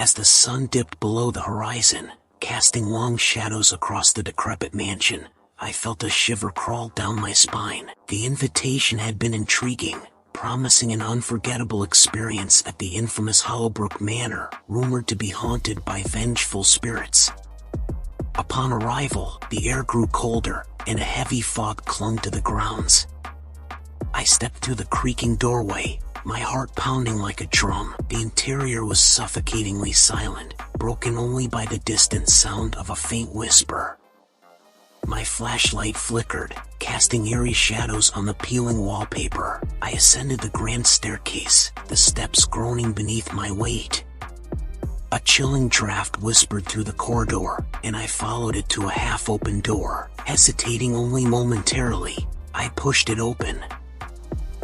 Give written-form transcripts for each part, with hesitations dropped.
As the sun dipped below the horizon, casting long shadows across the decrepit mansion, I felt a shiver crawl down my spine. The invitation had been intriguing, promising an unforgettable experience at the infamous Hollowbrook Manor, rumored to be haunted by vengeful spirits. Upon arrival, the air grew colder, and a heavy fog clung to the grounds. I stepped through the creaking doorway, my heart pounding like a drum. The interior was suffocatingly silent, broken only by the distant sound of a faint whisper. My flashlight flickered, casting eerie shadows on the peeling wallpaper. I ascended the grand staircase, the steps groaning beneath my weight. A chilling draft whispered through the corridor, and I followed it to a half-open door. Hesitating only momentarily, I pushed it open.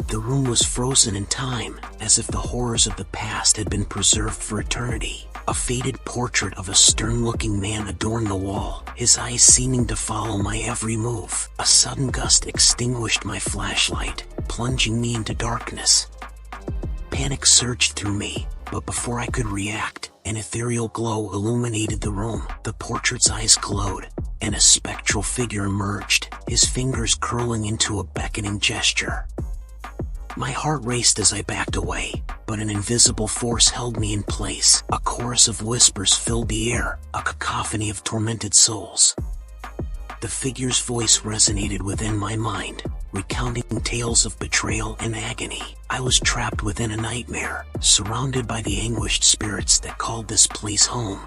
The room was frozen in time, as if the horrors of the past had been preserved for eternity. A faded portrait of a stern-looking man adorned the wall, his eyes seeming to follow my every move. A sudden gust extinguished my flashlight, plunging me into darkness. Panic surged through me, but before I could react, an ethereal glow illuminated the room. The portrait's eyes glowed, and a spectral figure emerged, his fingers curling into a beckoning gesture. My heart raced as I backed away, but an invisible force held me in place. A chorus of whispers filled the air, a cacophony of tormented souls. The figure's voice resonated within my mind, recounting tales of betrayal and agony. I was trapped within a nightmare, surrounded by the anguished spirits that called this place home.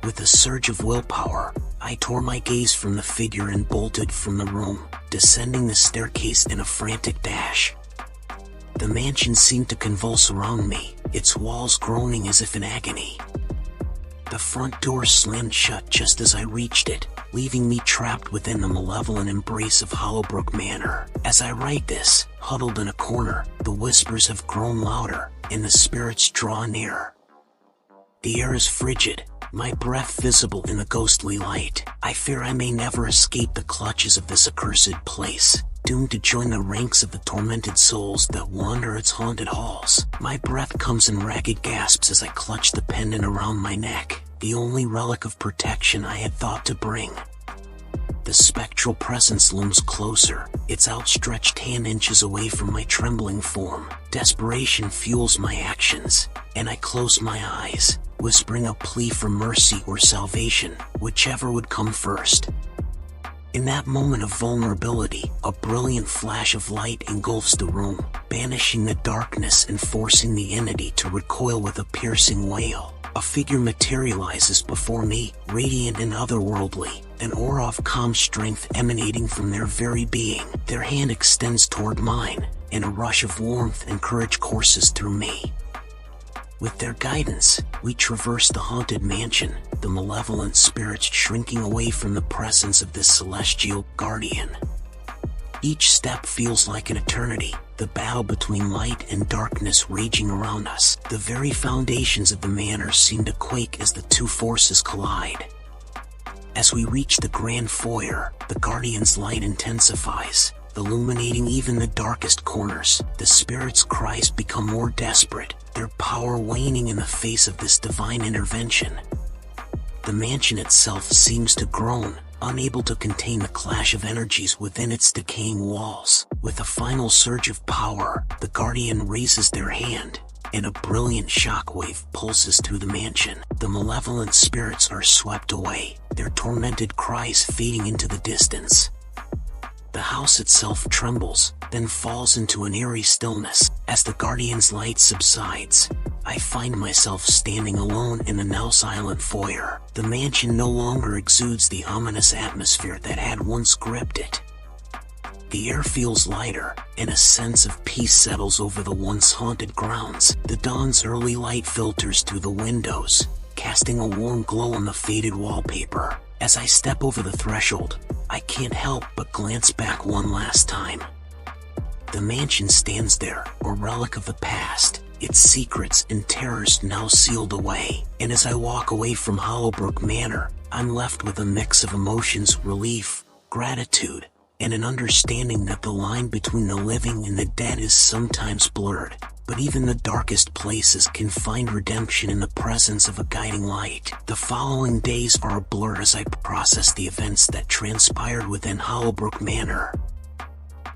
With a surge of willpower, I tore my gaze from the figure and bolted from the room, descending the staircase in a frantic dash. The mansion seemed to convulse around me, its walls groaning as if in agony. The front door slammed shut just as I reached it, leaving me trapped within the malevolent embrace of Hollowbrook Manor. As I write this, huddled in a corner, the whispers have grown louder, and the spirits draw near. The air is frigid, my breath visible in the ghostly light. I fear I may never escape the clutches of this accursed place, doomed to join the ranks of the tormented souls that wander its haunted halls. My breath comes in ragged gasps as I clutch the pendant around my neck, the only relic of protection I had thought to bring. The spectral presence looms closer, its outstretched hand inches away from my trembling form. Desperation fuels my actions, and I close my eyes, whispering a plea for mercy or salvation, whichever would come first. In that moment of vulnerability, a brilliant flash of light engulfs the room, banishing the darkness and forcing the entity to recoil with a piercing wail. A figure materializes before me, radiant and otherworldly, an aura of calm strength emanating from their very being. Their hand extends toward mine, and a rush of warmth and courage courses through me. With their guidance, we traverse the haunted mansion, the malevolent spirits shrinking away from the presence of this celestial guardian. Each step feels like an eternity, the battle between light and darkness raging around us. The very foundations of the manor seem to quake as the two forces collide. As we reach the grand foyer, the guardian's light intensifies, illuminating even the darkest corners. The spirits' cries become more desperate, their power waning in the face of this divine intervention. The mansion itself seems to groan, unable to contain the clash of energies within its decaying walls. With a final surge of power, the guardian raises their hand, and a brilliant shockwave pulses through the mansion. The malevolent spirits are swept away, their tormented cries fading into the distance. The house itself trembles, then falls into an eerie stillness. As the guardian's light subsides, I find myself standing alone in the now silent foyer. The mansion no longer exudes the ominous atmosphere that had once gripped it. The air feels lighter, and a sense of peace settles over the once haunted grounds. The dawn's early light filters through the windows, casting a warm glow on the faded wallpaper. As I step over the threshold, I can't help but glance back one last time. The mansion stands there, a relic of the past, its secrets and terrors now sealed away. And as I walk away from Hollowbrook Manor, I'm left with a mix of emotions: relief, gratitude, and an understanding that the line between the living and the dead is sometimes blurred. But even the darkest places can find redemption in the presence of a guiding light. The following days are a blur as I process the events that transpired within Hollowbrook Manor.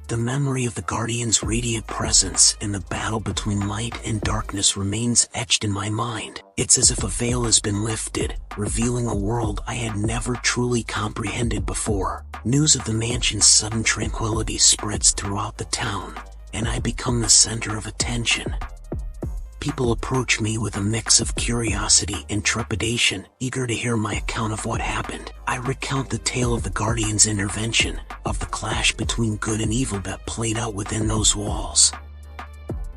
The memory of the Guardian's radiant presence and the battle between light and darkness remains etched in my mind. It's as if a veil has been lifted, revealing a world I had never truly comprehended before. News of the mansion's sudden tranquility spreads throughout the town, and I become the center of attention. People approach me with a mix of curiosity and trepidation, eager to hear my account of what happened. I recount the tale of the Guardian's intervention, of the clash between good and evil that played out within those walls.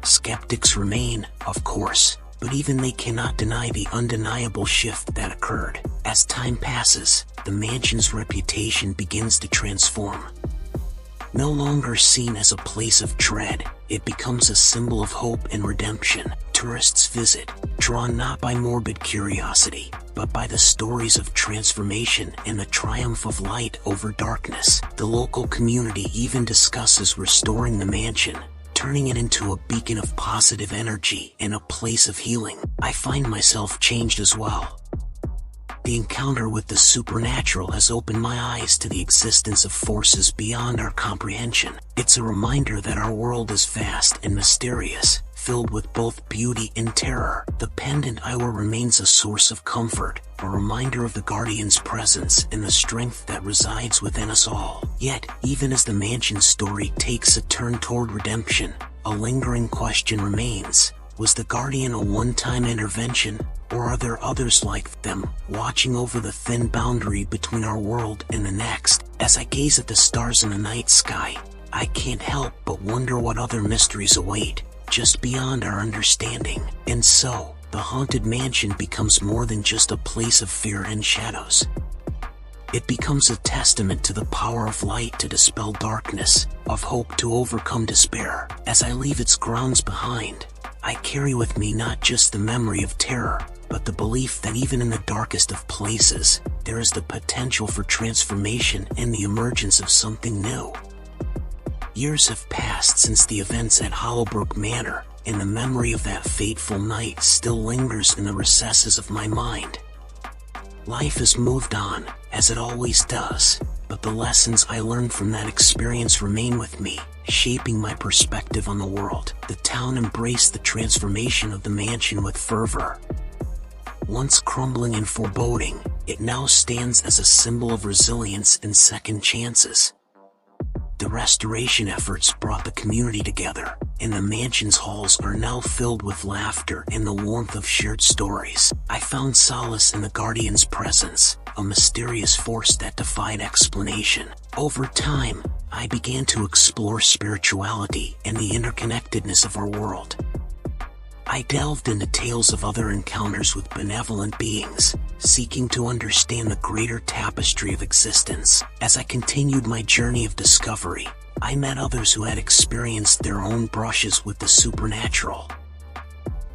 Skeptics remain, of course, but even they cannot deny the undeniable shift that occurred. As time passes, the mansion's reputation begins to transform. No longer seen as a place of dread, it becomes a symbol of hope and redemption. Tourists visit, drawn not by morbid curiosity, but by the stories of transformation and the triumph of light over darkness. The local community even discusses restoring the mansion, turning it into a beacon of positive energy and a place of healing. I find myself changed as well. The encounter with the supernatural has opened my eyes to the existence of forces beyond our comprehension. It's a reminder that our world is vast and mysterious, filled with both beauty and terror. The pendant I wear remains a source of comfort, a reminder of the Guardian's presence and the strength that resides within us all. Yet, even as the mansion's story takes a turn toward redemption, a lingering question remains. Was the Guardian a one-time intervention, or are there others like them, watching over the thin boundary between our world and the next? As I gaze at the stars in the night sky, I can't help but wonder what other mysteries await, just beyond our understanding. And so, the haunted mansion becomes more than just a place of fear and shadows. It becomes a testament to the power of light to dispel darkness, of hope to overcome despair. As I leave its grounds behind, I carry with me not just the memory of terror, but the belief that even in the darkest of places, there is the potential for transformation and the emergence of something new. Years have passed since the events at Hollowbrook Manor, and the memory of that fateful night still lingers in the recesses of my mind. Life has moved on, as it always does, but the lessons I learned from that experience remain with me, shaping my perspective on the world. The town embraced the transformation of the mansion with fervor. Once crumbling and foreboding, it now stands as a symbol of resilience and second chances. The restoration efforts brought the community together, and the mansion's halls are now filled with laughter and the warmth of shared stories. I found solace in the Guardian's presence, a mysterious force that defied explanation. Over time, I began to explore spirituality and the interconnectedness of our world. I delved into tales of other encounters with benevolent beings, seeking to understand the greater tapestry of existence. As I continued my journey of discovery, I met others who had experienced their own brushes with the supernatural.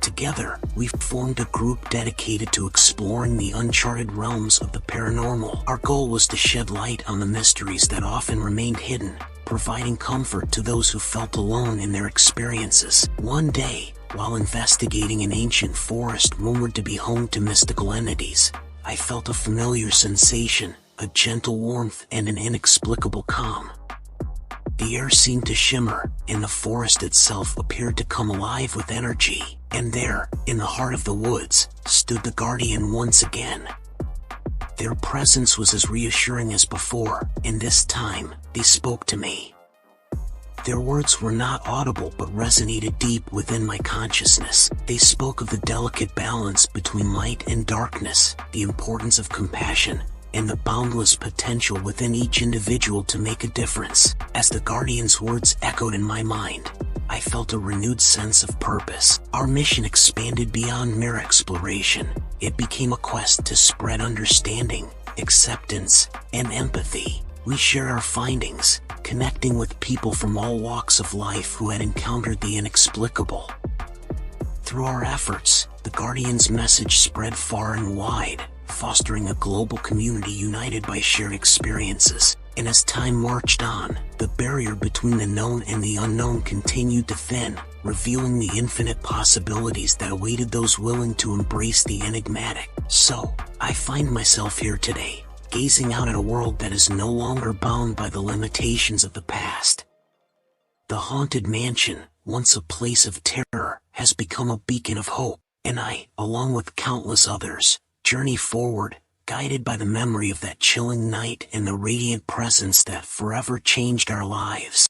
Together, we formed a group dedicated to exploring the uncharted realms of the paranormal. Our goal was to shed light on the mysteries that often remained hidden, providing comfort to those who felt alone in their experiences. One day, while investigating an ancient forest rumored to be home to mystical entities, I felt a familiar sensation, a gentle warmth and an inexplicable calm. The air seemed to shimmer, and the forest itself appeared to come alive with energy. And there, in the heart of the woods, stood the Guardian once again. Their presence was as reassuring as before, and this time, they spoke to me. Their words were not audible but resonated deep within my consciousness. They spoke of the delicate balance between light and darkness, the importance of compassion, and the boundless potential within each individual to make a difference. As the Guardian's words echoed in my mind, I felt a renewed sense of purpose. Our mission expanded beyond mere exploration. It became a quest to spread understanding, acceptance, and empathy. We shared our findings, connecting with people from all walks of life who had encountered the inexplicable. Through our efforts, the Guardian's message spread far and wide, fostering a global community united by shared experiences. And as time marched on, the barrier between the known and the unknown continued to thin, revealing the infinite possibilities that awaited those willing to embrace the enigmatic. So, I find myself here today, gazing out at a world that is no longer bound by the limitations of the past. The haunted mansion, once a place of terror, has become a beacon of hope, and I, along with countless others, journey forward, guided by the memory of that chilling night and the radiant presence that forever changed our lives.